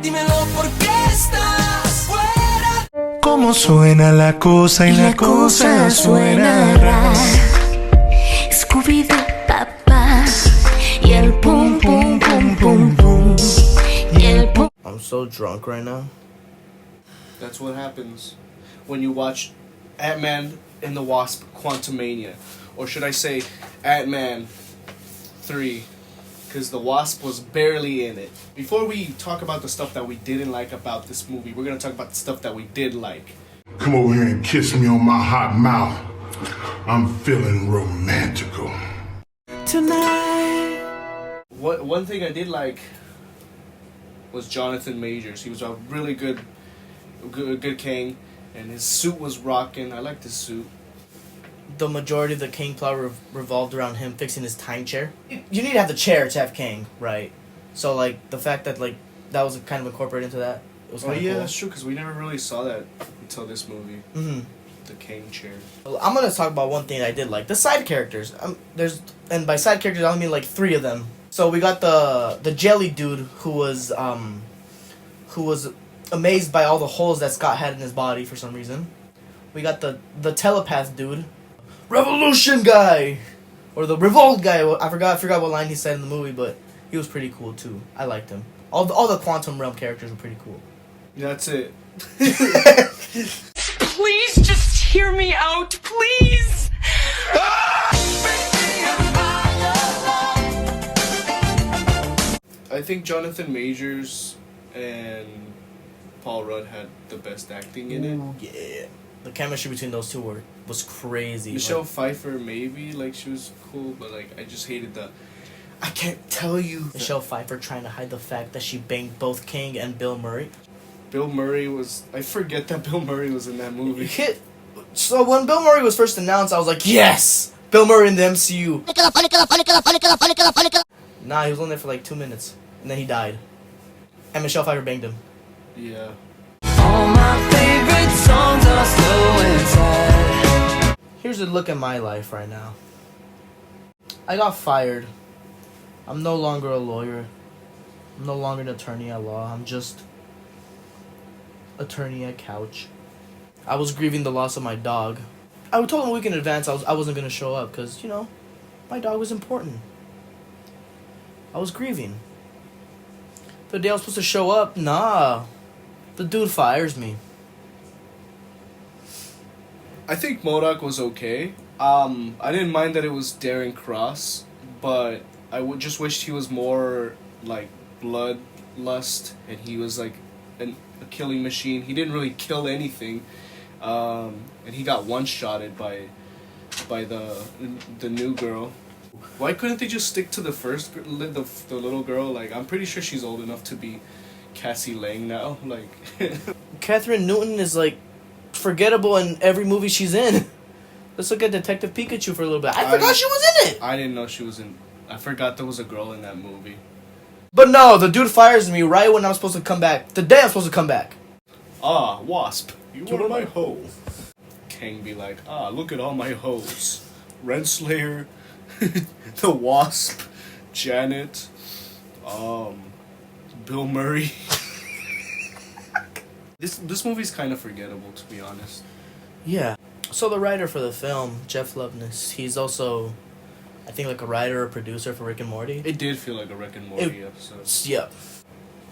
Dímelo porque estás fuera. Cómo suena la cosa y la cosa suena ra. Scooby-Doo, papá. Y el pum pum pum pum pum. Y el pum. I'm so drunk right now. That's what happens when you watch Ant-Man and the Wasp: Quantumania, or should I say, Ant-Man 3, because the Wasp was barely in it. Before we talk about the stuff that we didn't like about this movie, we're gonna talk about the stuff that we did like. Come over here and kiss me on my hot mouth. I'm feeling romantical. Tonight. One thing I did like was Jonathan Majors. He was a really good king, and his suit was rocking. I liked his suit. The majority of the King plot revolved around him fixing his time chair. You need to have the chair to have King, right? So like the fact that like that was kind of incorporated into that. It was cool. That's true, because we never really saw that until this movie. Mm-hmm. The King chair. I'm gonna talk about one thing I did like: the side characters. And by side characters I mean like 3 of them. So we got the jelly dude who was amazed by all the holes that Scott had in his body for some reason. We got the telepath dude, revolution guy, or the revolt guy. I forgot what line he said in the movie, but he was pretty cool too. I liked him. All the quantum realm characters were pretty cool. That's it. Please just hear me out, please. I think Jonathan Majors and Paul Rudd had the best acting in it. Ooh, yeah. The chemistry between those two was crazy. Michelle Pfeiffer, maybe, like, she was cool, but, like, I just hated I can't tell you. Michelle Pfeiffer trying to hide the fact that she banged both King and Bill Murray. Bill Murray I forget that Bill Murray was in that movie. So when Bill Murray was first announced, I was like, yes! Bill Murray in the MCU. Nah, he was only there for like 2 minutes, and then he died. And Michelle Pfeiffer banged him. Yeah. All my favorite songs are slow and sad. Here's a look at my life right now. I got fired. I'm no longer a lawyer. I'm no longer an attorney at law. I'm just attorney at couch. I was grieving the loss of my dog. I told him a week in advance I wasn't going to show up because, you know, my dog was important. I was grieving. The day I was supposed to show up, nah. The dude fires me. I think MODOK was okay. I didn't mind that it was Darren Cross, but I just wished he was more like bloodlust, and he was like a killing machine. He didn't really kill anything, and he got one-shotted by the new girl. Why couldn't they just stick to the first the little girl? Like, I'm pretty sure she's old enough to be Cassie Lang now. Like, Catherine Newton is like forgettable in every movie she's in. Let's look at Detective Pikachu for a little bit. I forgot she was in it. I didn't know she was in. I forgot there was a girl in that movie. But no, the dude fires me right when I'm supposed to come back. The day I'm supposed to come back. Ah, Wasp, you are my hoe. Kang be like, look at all my hoes. Renslayer, the Wasp, Janet, Bill Murray. This movie's kind of forgettable, to be honest. Yeah. So the writer for the film, Jeff Loveness, he's also, I think, like a writer or producer for Rick and Morty. It did feel like a Rick and Morty episode. Yeah.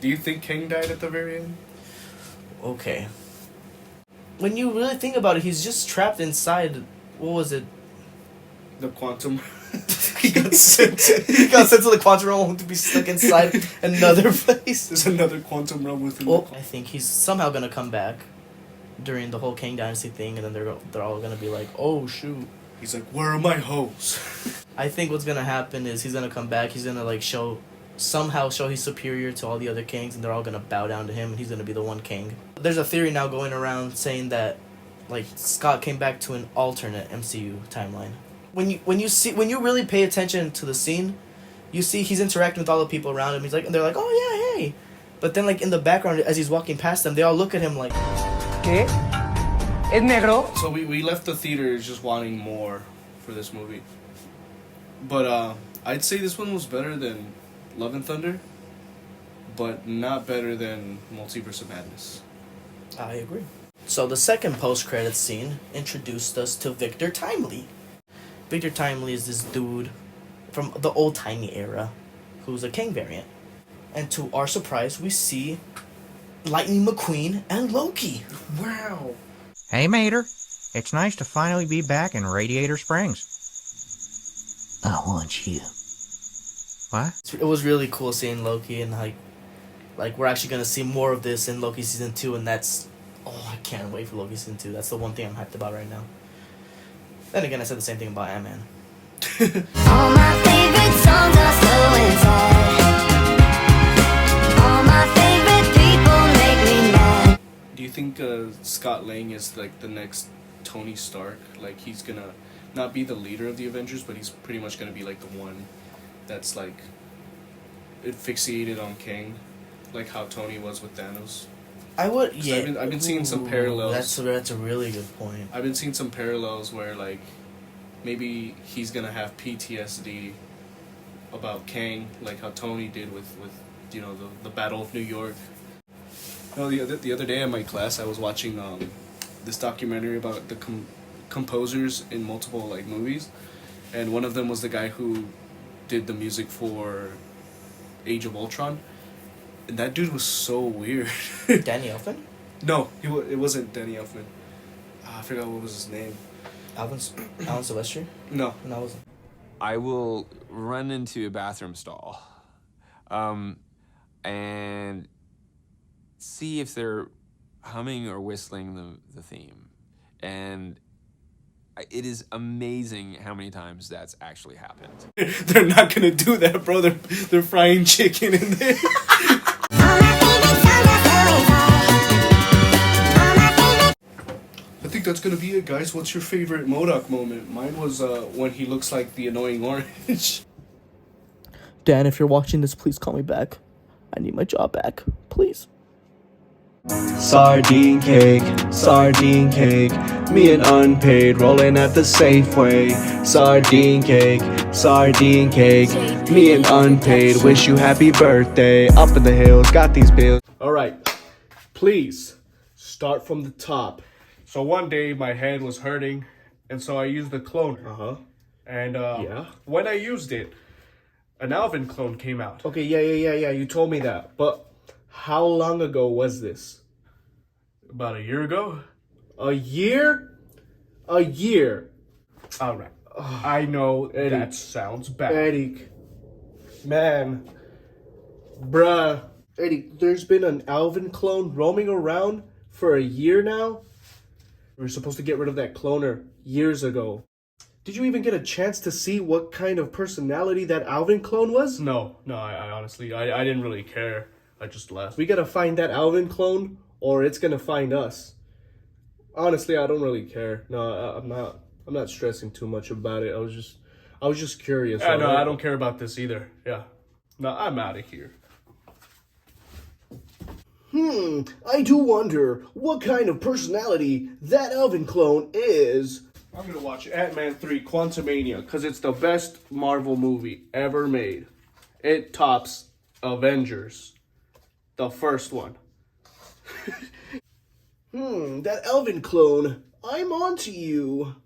Do you think King died at the very end? Okay. When you really think about it, he's just trapped inside, what was it? The quantum. he got sent to the quantum realm to be stuck inside another place. There's another quantum realm within. Well, I think he's somehow gonna come back during the whole Kang Dynasty thing, and then they're all gonna be like, oh shoot. He's like, where are my hoes? I think what's gonna happen is he's gonna come back. He's gonna like somehow show he's superior to all the other kings, and they're all gonna bow down to him, and he's gonna be the one king. There's a theory now going around saying that, like, Scott came back to an alternate MCU timeline. When you really pay attention to the scene, you see he's interacting with all the people around him. He's like, and they're like, oh yeah, hey. But then, like, in the background, as he's walking past them, they all look at him like, ¿Qué? ¿Es negro? So we left the theaters just wanting more for this movie. But I'd say this one was better than Love and Thunder. but not better than Multiverse of Madness. I agree. So the second post-credits scene introduced us to Victor Timely. Victor Timely is this dude from the old-timey era who's a King variant. And to our surprise, we see Lightning McQueen and Loki. Wow. Hey, Mater. It's nice to finally be back in Radiator Springs. I want you. What? It was really cool seeing Loki, and like we're actually gonna see more of this in Loki season 2, and that's I can't wait for Loki season 2. That's the one thing I'm hyped about right now. Then again, I said the same thing about Ant-Man. All my favorite songs are slow and sad. All my favorite people make me mad. Do you think Scott Lang is like the next Tony Stark? Like he's gonna not be the leader of the Avengers, but he's pretty much gonna be like the one that's like fixated on King, like how Tony was with Thanos. I would, yeah. I've been seeing some parallels. That's a really good point. I've been seeing some parallels where like maybe he's gonna have PTSD about Kang, like how Tony did with you know the Battle of New York. No, the other day in my class I was watching this documentary about the composers in multiple like movies, and one of them was the guy who did the music for Age of Ultron, and that dude was so weird. Danny Elfman? No, it wasn't Danny Elfman. I forgot what was his name. Alan Silvestri? No. No, it wasn't. I will run into a bathroom stall and see if they're humming or whistling the theme. And it is amazing how many times that's actually happened. They're not gonna do that, bro. They're frying chicken in there. I think that's gonna be it, guys. What's your favorite MODOK moment? Mine was when he looks like the annoying orange. Dan, if you're watching this, please call me back. I need my job back. Please. Sardine cake, me and unpaid, rolling at the Safeway. Sardine cake, me and unpaid, wish you happy birthday. Up in the hills, got these bills. Alright, please, start from the top. So one day my head was hurting, and so I used the cloner. And when I used it, an Alvin clone came out. Okay, yeah, you told me that. But how long ago was this? About a year ago? A year? A year. Alright. I know that sounds bad. Eddie. Man. Bruh. Eddie, there's been an Alvin clone roaming around for a year now? We were supposed to get rid of that cloner years ago. Did you even get a chance to see what kind of personality that Alvin clone was? No, I honestly, I didn't really care. I just left. We gotta find that Alvin clone, or it's gonna find us. Honestly, I don't really care. No, I'm not stressing too much about it. I was just curious. Yeah, no, I don't care about this either. Yeah. No, I'm out of here. I do wonder what kind of personality that Alvin clone is. I'm gonna watch Ant-Man 3 Quantumania because it's the best Marvel movie ever made. It tops Avengers. The first one. That Alvin clone, I'm onto you.